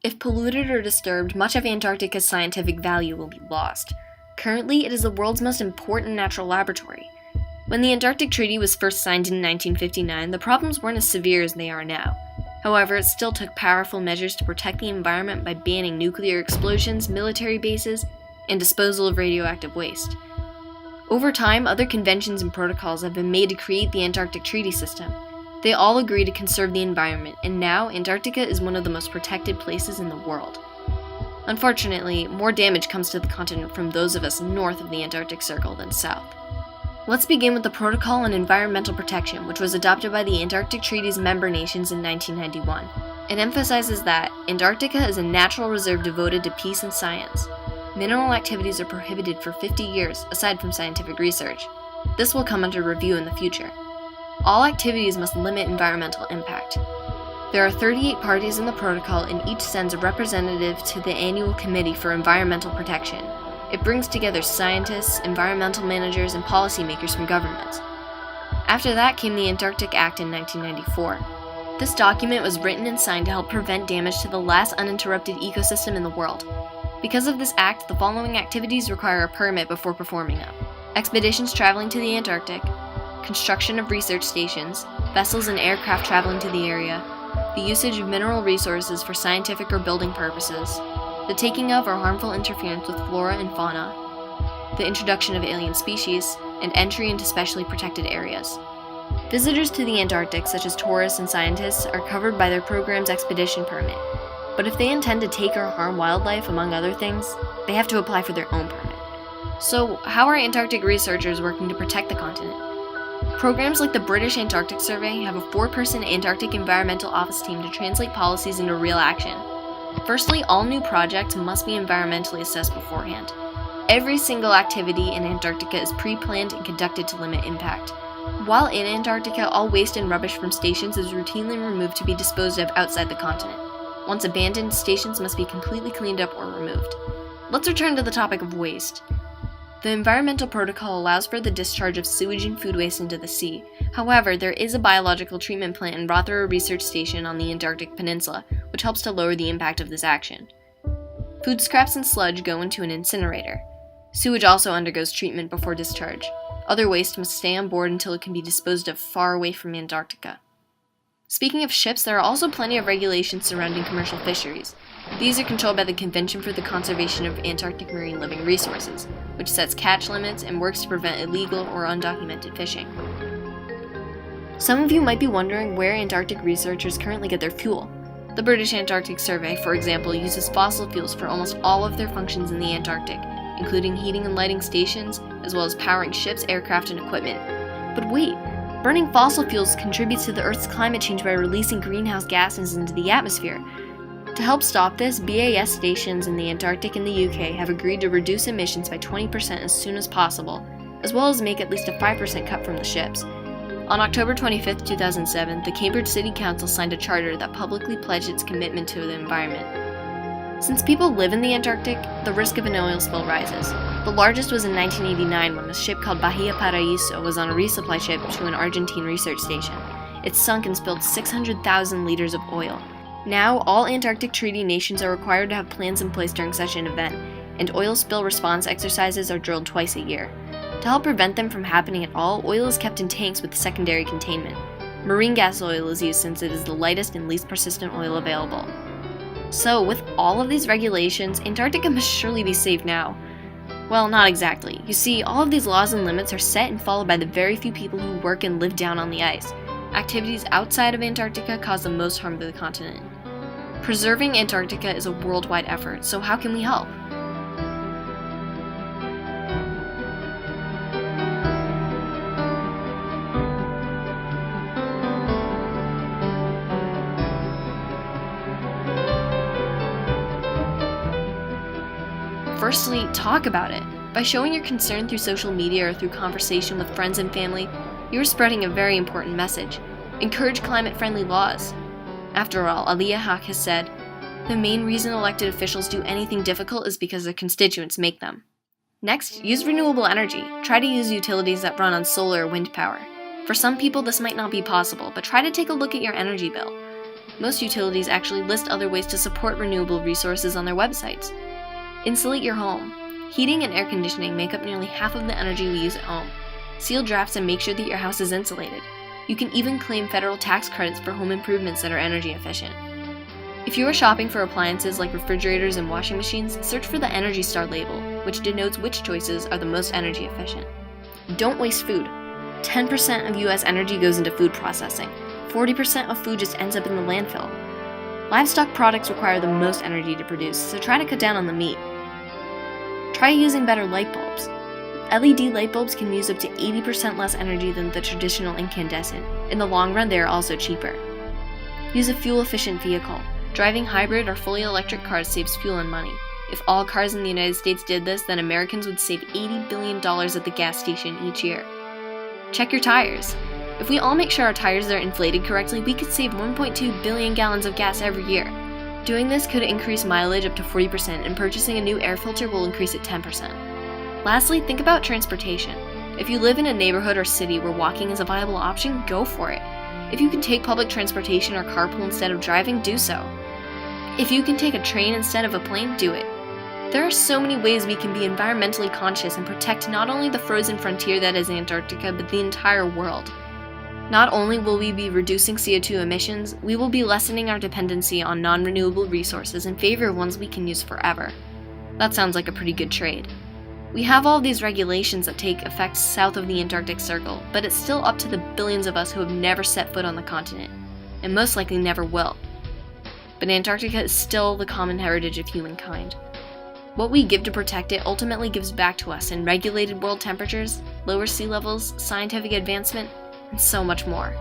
If polluted or disturbed, much of Antarctica's scientific value will be lost. Currently, it is the world's most important natural laboratory. When the Antarctic Treaty was first signed in 1959, the problems weren't as severe as they are now. However, it still took powerful measures to protect the environment by banning nuclear explosions, military bases, and disposal of radioactive waste. Over time, other conventions and protocols have been made to create the Antarctic Treaty System. They all agree to conserve the environment, and now Antarctica is one of the most protected places in the world. Unfortunately, more damage comes to the continent from those of us north of the Antarctic Circle than south. Let's begin with the Protocol on Environmental Protection, which was adopted by the Antarctic Treaty's member nations in 1991. It emphasizes that Antarctica is a natural reserve devoted to peace and science. Mineral activities are prohibited for 50 years, aside from scientific research. This will come under review in the future. All activities must limit environmental impact. There are 38 parties in the protocol, and each sends a representative to the Annual Committee for Environmental Protection. It brings together scientists, environmental managers, and policymakers from governments. After that came the Antarctic Act in 1994. This document was written and signed to help prevent damage to the last uninterrupted ecosystem in the world. Because of this act, the following activities require a permit before performing them: expeditions traveling to the Antarctic, construction of research stations, vessels and aircraft traveling to the area, the usage of mineral resources for scientific or building purposes, the taking of or harmful interference with flora and fauna, the introduction of alien species, and entry into specially protected areas. Visitors to the Antarctic, such as tourists and scientists, are covered by their program's expedition permit. But if they intend to take or harm wildlife, among other things, they have to apply for their own permit. So, how are Antarctic researchers working to protect the continent? Programs like the British Antarctic Survey have a 4-person Antarctic Environmental Office team to translate policies into real action. Firstly, all new projects must be environmentally assessed beforehand. Every single activity in Antarctica is pre-planned and conducted to limit impact. While in Antarctica, all waste and rubbish from stations is routinely removed to be disposed of outside the continent. Once abandoned, stations must be completely cleaned up or removed. Let's return to the topic of waste. The Environmental Protocol allows for the discharge of sewage and food waste into the sea. However, there is a biological treatment plant in Rothera Research Station on the Antarctic Peninsula, which helps to lower the impact of this action. Food scraps and sludge go into an incinerator. Sewage also undergoes treatment before discharge. Other waste must stay on board until it can be disposed of far away from Antarctica. Speaking of ships, there are also plenty of regulations surrounding commercial fisheries. These are controlled by the Convention for the Conservation of Antarctic Marine Living Resources, which sets catch limits and works to prevent illegal or undocumented fishing. Some of you might be wondering where Antarctic researchers currently get their fuel. The British Antarctic Survey, for example, uses fossil fuels for almost all of their functions in the Antarctic, including heating and lighting stations, as well as powering ships, aircraft, and equipment. But wait! Burning fossil fuels contributes to the Earth's climate change by releasing greenhouse gases into the atmosphere. To help stop this, BAS stations in the Antarctic and the UK have agreed to reduce emissions by 20% as soon as possible, as well as make at least a 5% cut from the ships. On October 25, 2007, the Cambridge City Council signed a charter that publicly pledged its commitment to the environment. Since people live in the Antarctic, the risk of an oil spill rises. The largest was in 1989 when a ship called Bahia Paraíso was on a resupply ship to an Argentine research station. It sunk and spilled 600,000 liters of oil. Now, all Antarctic Treaty nations are required to have plans in place during such an event, and oil spill response exercises are drilled twice a year. To help prevent them from happening at all, oil is kept in tanks with secondary containment. Marine gas oil is used since it is the lightest and least persistent oil available. So, with all of these regulations, Antarctica must surely be safe now. Well, not exactly. You see, all of these laws and limits are set and followed by the very few people who work and live down on the ice. Activities outside of Antarctica cause the most harm to the continent. Preserving Antarctica is a worldwide effort, so how can we help? Firstly, talk about it. By showing your concern through social media or through conversation with friends and family, you are spreading a very important message. Encourage climate-friendly laws. After all, Aliyah Haq has said, "The main reason elected officials do anything difficult is because their constituents make them." Next, use renewable energy. Try to use utilities that run on solar or wind power. For some people, this might not be possible, but try to take a look at your energy bill. Most utilities actually list other ways to support renewable resources on their websites. Insulate your home. Heating and air conditioning make up nearly half of the energy we use at home. Seal drafts and make sure that your house is insulated. You can even claim federal tax credits for home improvements that are energy efficient. If you are shopping for appliances like refrigerators and washing machines, search for the Energy Star label, which denotes which choices are the most energy efficient. Don't waste food. 10% of US energy goes into food processing. 40% of food just ends up in the landfill. Livestock products require the most energy to produce, so try to cut down on the meat. Try using better light bulbs. LED light bulbs can use up to 80% less energy than the traditional incandescent. In the long run, they are also cheaper. Use a fuel-efficient vehicle. Driving hybrid or fully electric cars saves fuel and money. If all cars in the United States did this, then Americans would save $80 billion at the gas station each year. Check your tires. If we all make sure our tires are inflated correctly, we could save 1.2 billion gallons of gas every year. Doing this could increase mileage up to 40%, and purchasing a new air filter will increase it 10%. Lastly, think about transportation. If you live in a neighborhood or city where walking is a viable option, go for it. If you can take public transportation or carpool instead of driving, do so. If you can take a train instead of a plane, do it. There are so many ways we can be environmentally conscious and protect not only the frozen frontier that is Antarctica, but the entire world. Not only will we be reducing CO2 emissions, we will be lessening our dependency on non-renewable resources in favor of ones we can use forever. That sounds like a pretty good trade. We have all these regulations that take effect south of the Antarctic Circle, but it's still up to the billions of us who have never set foot on the continent, and most likely never will. But Antarctica is still the common heritage of humankind. What we give to protect it ultimately gives back to us in regulated world temperatures, lower sea levels, scientific advancement, and so much more.